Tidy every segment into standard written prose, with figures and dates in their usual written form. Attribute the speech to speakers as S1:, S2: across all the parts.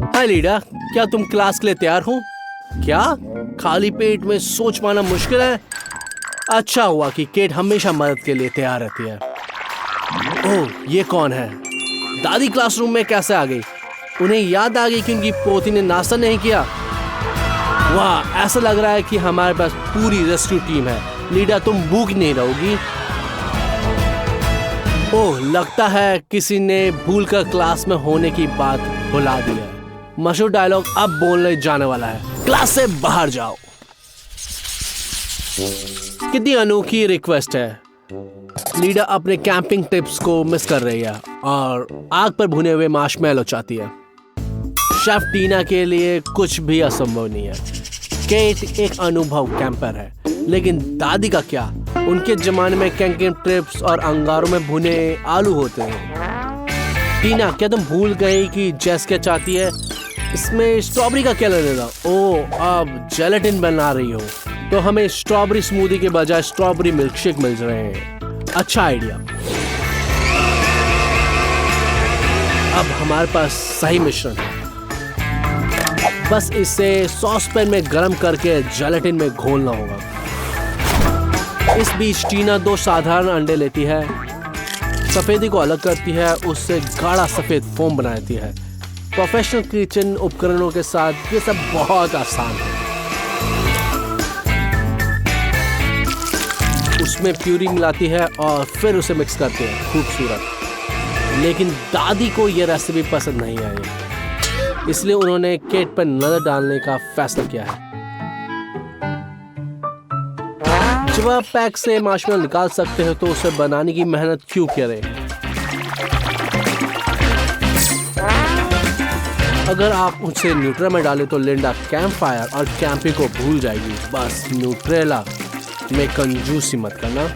S1: हाय Leda, क्या तुम class के लिए तैयार हो? क्या खाली पेट में सोच पाना मुश्किल है? अच्छा हुआ कि केट हमेशा मदद के लिए तैयार रहती है। ओह, ये कौन है? दादी क्लासरूम में कैसे आ गई? उन्हें याद आ गई कि उनकी पोती ने नाश्ता नहीं किया। वाह, ऐसा लग रहा है कि हमारे पास पूरी रेस्क्यू टीम है। लीडा, तुम भूख नहीं रहोगी? ओह, लगता है किसी ने भूलकर क्लास में होने की बात भुला दी है। मशहूर डायलॉग अब बोलने जाने वाला है, क्लास से बाहर जाओ। कितनी अनोखी रिक्वेस्ट है। लीडा अपने कैंपिंग टिप्स को मिस कर रही है और आग पर भुने हुए मार्शमैलो चाहती है। शेफ टीना के लिए कुछ भी असंभव नहीं है। केट एक अनुभव कैंपर है, लेकिन दादी का क्या? उनके जमाने में कैंपिंग ट्रिप्स और अंगारों में भुने आलू होते हैं। टीना, क्या तुम भूल गई कि जेस क्या चाहती है? इसमें स्ट्रॉबेरी का क्या लगेगा? ओह, अब जेलेटिन बना रही हो तो हमें स्ट्रॉबेरी स्मूदी के बजाय स्ट्रॉबेरी मिल्कशेक मिल रहे हैं। अच्छा आइडिया। अब हमारे पास सही मिश्रण है। बस इसे सॉस पैन में गर्म करके जेलेटिन में घोलना होगा। इस बीच टीना 2 साधारण अंडे लेती है, सफेदी को अलग करती है, उससे गाढ़ा सफेद फोम बनाती है। प्रोफेशनल किचन उपकरणों के साथ ये सब बहुत आसान है। उसमें प्यूरी मिलाती है और फिर उसे मिक्स करती है। खूबसूरत। लेकिन दादी को यह रेसिपी पसंद नहीं आई, इसलिए उन्होंने केट पर नजर डालने का फैसला किया है। जब आप पैक से मार्शमैलो निकाल सकते हो तो उसे बनाने की मेहनत क्यों करें? अगर आप उसे न्यूट्रेला में डालें तो लिंडा कैंप फायर और कैंपिंग को भूल जाएगी। बस न्यूट्रेला में कंजूसी मत करना।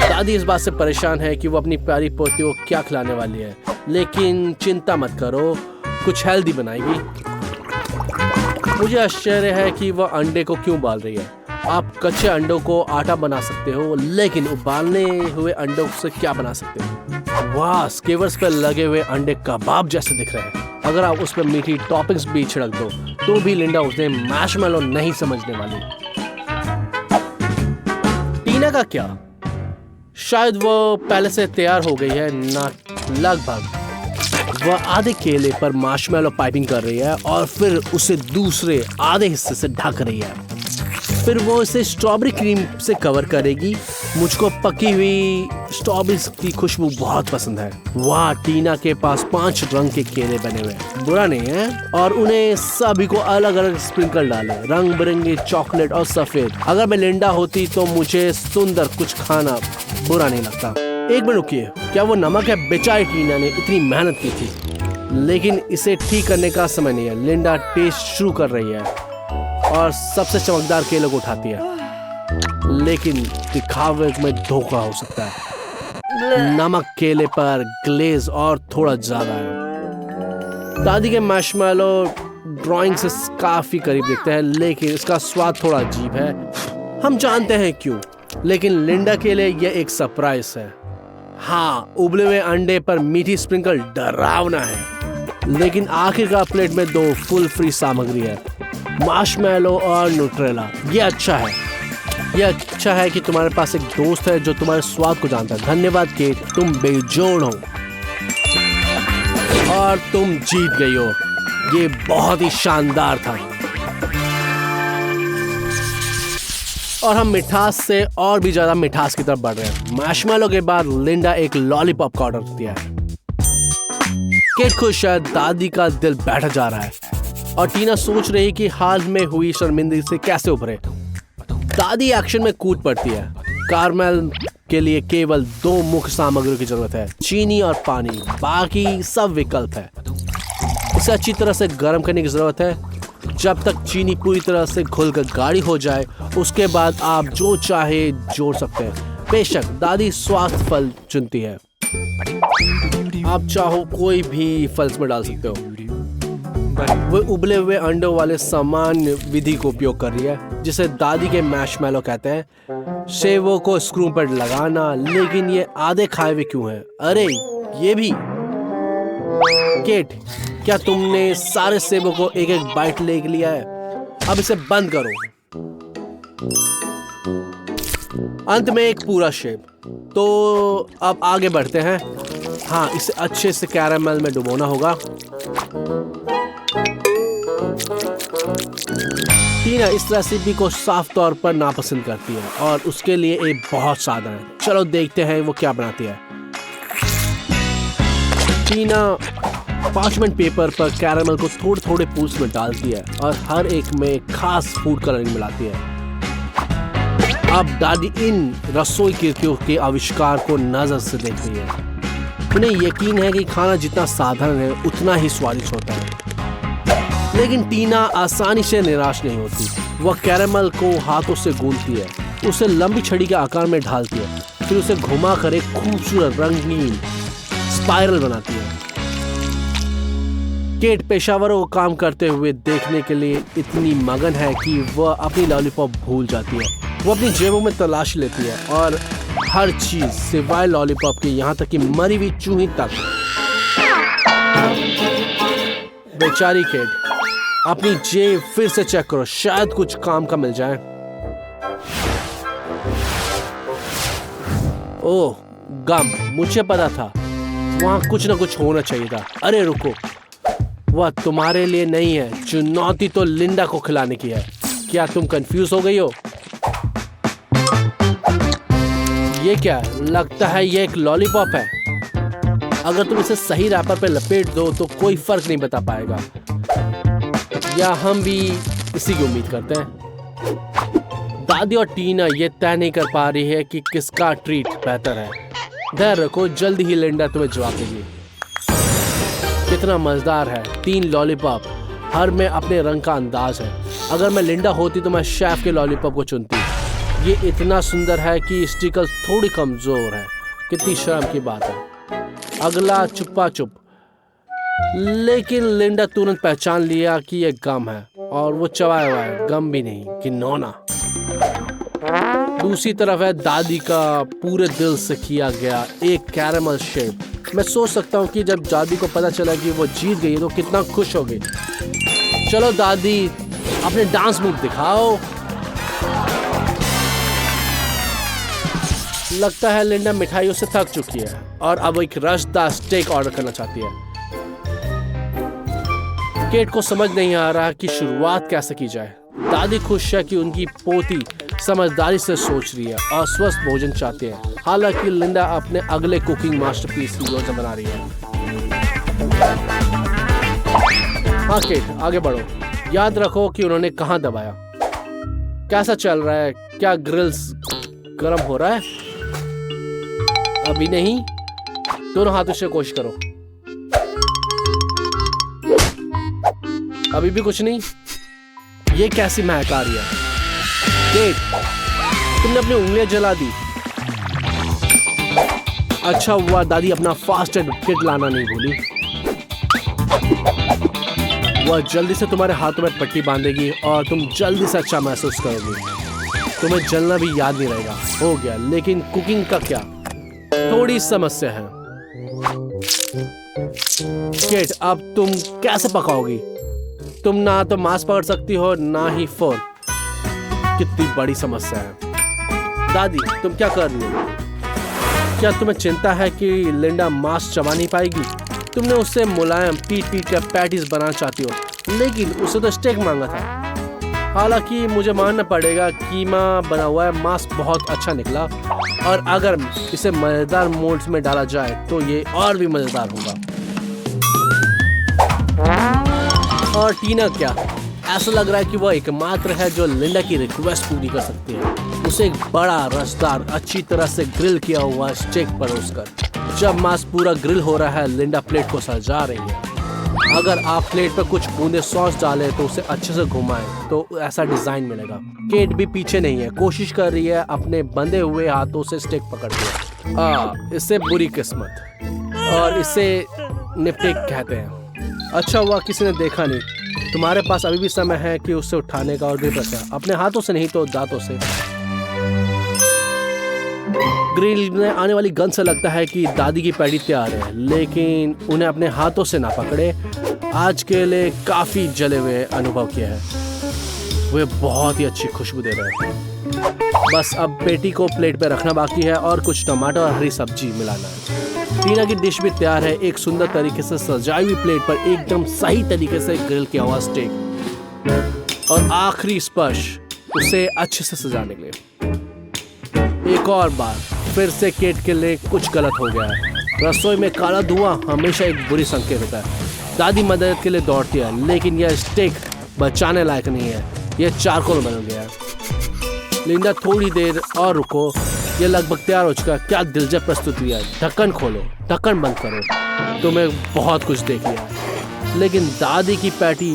S1: दादी इस बात से परेशान है कि वो अपनी प्यारी पोती को क्या खिलाने वाली है, लेकिन चिंता मत करो, कुछ हेल्दी बनाएगी। मुझे आश्चर्य है कि वह अंडे को क्यों उबाल रही है। आप कच्चे अंडों को आटा बना सकते हो, लेकिन उबालने हुए अंडों से क्या बना सकते हो? वाह, स्केवर्स पर लगे हुए अंडे कबाब जैसे दिख रहे हैं। अगर आप उस पर मीठी टॉपिंग्स भी छिड़क दो तो भी लिंडा उसे मार्शमैलो नहीं समझने वाली। टीना का क्या? शायद वो पहले से तैयार हो गई है ना। लगभग। वह आधे केले पर मार्शमैलो पाइपिंग कर रही है और फिर उसे दूसरे आधे हिस्से से ढक रही है। फिर वो इसे स्ट्रॉबेरी क्रीम से कवर करेगी। मुझको पकी हुई स्ट्रॉबेरी की खुशबू बहुत पसंद है। वाह, टीना के पास 5 रंग के केले बने हुए हैं। बुरा नहीं है। और उन्हें सभी को अलग अलग स्प्रिंकल डाले, रंग बिरंगे, चॉकलेट और सफेद। अगर मैं लिंडा होती तो मुझे सुंदर कुछ खाना बुरा नहीं लगता। एक मिनट रुकिए, क्या वो नमक है? बेचारी टीना ने इतनी मेहनत की थी, लेकिन इसे ठीक करने का समय नहीं है। लिंडा टेस्ट शुरू कर रही है और सबसे चमकदार केले को उठाती है, लेकिन दिखावे में धोखा हो सकता है। नमक केले पर ग्लेज और थोड़ा ज्यादा है। दादी के मार्शमैलो ड्राइंग से काफी करीब दिखते हैं, लेकिन इसका स्वाद थोड़ा अजीब है। हम जानते हैं क्यों, लेकिन लिंडा के लिए यह एक सरप्राइज है। हाँ, उबले हुए अंडे पर मीठी स्प्रिंकल डरावना है, लेकिन आखिरकार प्लेट में 2 फुल फ्री सामग्री है, मार्शमैलो और न्यूट्रेला। ये अच्छा है। यह अच्छा है कि तुम्हारे पास एक दोस्त है जो तुम्हारे स्वाद को जानता है। धन्यवाद केट, तुम बेजोड़ हो और तुम जीत गई हो। ये बहुत ही शानदार था। और हम मिठास से और भी ज्यादा मिठास की तरफ बढ़ रहे हैं। मार्शमैलो के बाद लिंडा एक लॉलीपॉप का ऑर्डर दिया है। केट खुश है, दादी का दिल बैठ जा रहा है और टीना सोच रही कि हाल में हुई शर्मिंदगी से कैसे उभरे। दादी एक्शन में कूद पड़ती है। कारमेल के लिए केवल 2 मुख्य सामग्रियों की जरूरत है, चीनी और पानी। बाकी सब विकल्प है। इसे अच्छी तरह से गर्म करने की जरूरत है जब तक चीनी पूरी तरह से घुलकर गाढ़ी हो जाए। उसके बाद आप जो चाहे जोड़ सकते हैं। बेशक दादी स्वास्थ्य फल चुनती है, आप चाहो कोई भी फल में डाल सकते हो। वो उबले हुए अंडों वाले सामान्य विधि को उपयोग कर रही है, जिसे दादी के मार्शमैलो कहते हैं। सेवों को स्क्रू पर लगाना, लेकिन ये आधे खाए हुए क्यों हैं? अरे ये भी। केट, क्या तुमने सारे सेबों को एक एक बाइट ले लिया है? अब इसे बंद करो। अंत में एक पूरा शेप। तो अब आगे बढ़ते हैं। हाँ, इसे अच्छे से कैरामल में डुबोना होगा। टीना इस रेसिपी को साफ तौर पर नापसंद करती है और उसके लिए एक बहुत सादा है। चलो देखते हैं वो क्या बनाती है। टीना पार्चमेंट पेपर पर कैरामल को थोड़े थोड़े पूल्स में डालती है और हर एक में खास फूड कलरिंग मिलाती है। अब दादी इन रसोई कृतियों के आविष्कार को नजर से देख रही है। उन्हें यकीन है कि खाना जितना साधारण है उतना ही स्वादिष्ट होता है। लेकिन टीना आसानी से निराश नहीं होती। वह कैरामल को हाथों से गूंथती है, उसे लंबी छड़ी के आकार में ढालती है, फिर उसे घुमाकर एक खूबसूरत रंगीन स्पाइरल बनाती है। केट पेशावरों को काम करते हुए देखने के लिए इतनी मगन है कि वह अपनी लॉलीपॉप भूल जाती है। वो अपनी जेबों में तलाश लेती है और हर चीज सिवाय लॉलीपॉप के, यहाँ तक कि मरी हुई चूही तक। बेचारी केट, अपनी जेब फिर से चेक करो, शायद कुछ काम का मिल जाए। ओह गम, मुझे पता था वहां कुछ ना कुछ होना चाहिए था। अरे रुको, वह तुम्हारे लिए नहीं है, चुनौती तो लिंडा को खिलाने की है। क्या तुम कंफ्यूज हो गई हो? ये क्या लगता है? ये एक लॉलीपॉप है। अगर तुम इसे सही रैपर पे लपेट दो तो कोई फर्क नहीं बता पाएगा। या हम भी इसी की उम्मीद करते हैं। दादी और टीना ये तय नहीं कर पा रही है कि किसका ट्रीट बेहतर है। धैर्य रखो, जल्द ही लिंडा तुम्हें जवाब देगी। कितना मजेदार है, 3 लॉलीपॉप, हर में अपने रंग का अंदाज है। अगर मैं लिंडा होती तो मैं शेफ के लॉलीपॉप को चुनती। ये इतना सुंदर है कि स्टिकल थोड़ी कमजोर है। कितनी शर्म की बात है। अगला चुप्पा चुप। लेकिन लिंडा तुरंत पहचान लिया कि यह गम है और वो चबाया हुआ है, गम भी नहीं, घिनौना। दूसरी तरफ है दादी का पूरे दिल से किया गया एक कैरामल शेप। मैं सोच सकता हूँ कि जब दादी को पता चला कि वो जीत गई तो कितना खुश होगी। चलो दादी, अपने डांस मूव दिखाओ। लगता है लिंडा मिठाइयों से थक चुकी है और अब एक रसदार स्टेक ऑर्डर करना चाहती है। केट को समझ नहीं आ रहा कि शुरुआत कैसे की जाए। दादी खुश है कि उनकी पोती समझदारी से सोच रही है और स्वस्थ भोजन चाहते हैं। हालांकि लिंडा अपने अगले कुकिंग मास्टरपीस की योजना बना रही है। हाँ केट, आगे बढ़ो। याद रखो कि उन्होंने कहाँ दबाया। कैसा चल रहा है? क्या ग्रिल्स गर्म हो रहा है? अभी नहीं, दोनों हाथों से कोशिश करो। अभी भी कुछ नहीं। ये कैसी महक आ रही है? केट, तुमने अपनी उंगलियां जला दी। अच्छा हुआ दादी अपना फास्ट एड किट लाना नहीं भूली। वह जल्दी से तुम्हारे हाथों में पट्टी बांधेगी और तुम जल्दी से अच्छा महसूस करोगे। तुम्हें जलना भी याद नहीं रहेगा। हो गया, लेकिन कुकिंग का क्या? थोड़ी समस्या है। केट, अब तुम कैसे पकाओगी? तुम ना तो मांस पकड़ सकती हो ना ही फोर्क। कितनी बड़ी समस्या है। दादी, तुम क्या कर रही हो? क्या तुम्हें चिंता है कि लिंडा मांस चबा नहीं पाएगी? तुमने उससे मुलायम पीट कर पैटीज बनाना चाहती हो, लेकिन उसे तो स्टेक मांगा था। हालांकि मुझे मानना पड़ेगा कीमा बना हुआ मांस बहुत अच्छा निकला और अगर इसे मजेदार मोल्ड्स में डाला जाए तो ये और भी मजेदार होगा। और टीना, क्या ऐसा लग रहा है कि वह एकमात्र है जो लिंडा की रिक्वेस्ट पूरी कर सकती है। उसे एक बड़ा रसदार अच्छी तरह से ग्रिल किया हुआ स्टेक परोसकर। जब मांस पूरा ग्रिल हो रहा है, लिंडा प्लेट को सजा रही है। अगर आप प्लेट पर कुछ बूंदे सॉस डालें तो उसे अच्छे से घुमाएं तो ऐसा डिजाइन मिलेगा। केट भी पीछे नहीं है, कोशिश कर रही है अपने बंधे हुए हाथों से स्टेक पकड़ती। इससे बुरी किस्मत, और इसे निपटेक कहते हैं। अच्छा हुआ किसी ने देखा नहीं। तुम्हारे पास अभी भी समय है कि उसे उठाने का और भी बचा, अपने हाथों से नहीं तो दांतों से। ग्रिल में आने वाली गंध से लगता है कि दादी की पैटी तैयार है, लेकिन उन्हें अपने हाथों से ना पकड़े। आज के लिए काफी जले हुए अनुभव किया है। वे बहुत ही अच्छी खुशबू दे रहे हैं। बस अब पेटी को प्लेट पे रखना बाकी है और कुछ टमाटर और हरी सब्जी मिलाना है। टीना की डिश भी तैयार है। एक सुंदर तरीके से सजाई हुई प्लेट पर एकदम सही तरीके से ग्रिल किया हुआ स्टेक और आखिरी स्पर्श उसे अच्छे से सजाने के लिए। एक और बार फिर से केट के लिए कुछ गलत हो गया है। रसोई में काला धुआं हमेशा एक बुरी संकेत होता है। दादी मदद के लिए दौड़ती है, लेकिन यह स्टेक बचाने लायक नहीं है। यह चारकोल बन गया है। लिंडा थोड़ी देर और रुको, यह लगभग तैयार हो चुका है। क्या दिलचस्प प्रस्तुति है। ढक्कन खोलो, ढक्कन बंद करो। तुम्हें बहुत कुछ देख लिया है, लेकिन दादी की पैटी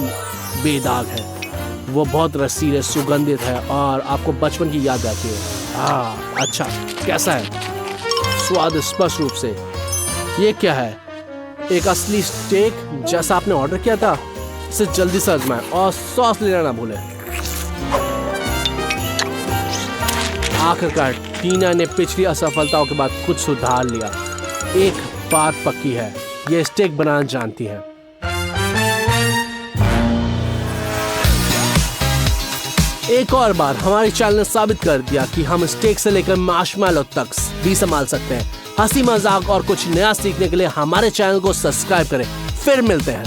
S1: बेदाग है। वो बहुत रसीले, सुगंधित है और आपको बचपन की याद आती है। अच्छा, कैसा है? स्वाद स्पष्ट रूप से। ये क्या है? एक असली स्टेक जैसा आपने ऑर्डर किया था। इसे जल्दी से आजमाएं और सॉस लेना ना भूलें। आखिरकार टीना ने पिछली असफलताओं के बाद कुछ सुधार लिया। एक बात पक्की है, ये स्टेक बनाना जानती है। एक और बार हमारे चैनल ने साबित कर दिया कि हम स्टेक से लेकर मार्शमैलो तक भी संभाल सकते हैं। हंसी मजाक और कुछ नया सीखने के लिए हमारे चैनल को सब्सक्राइब करें। फिर मिलते हैं।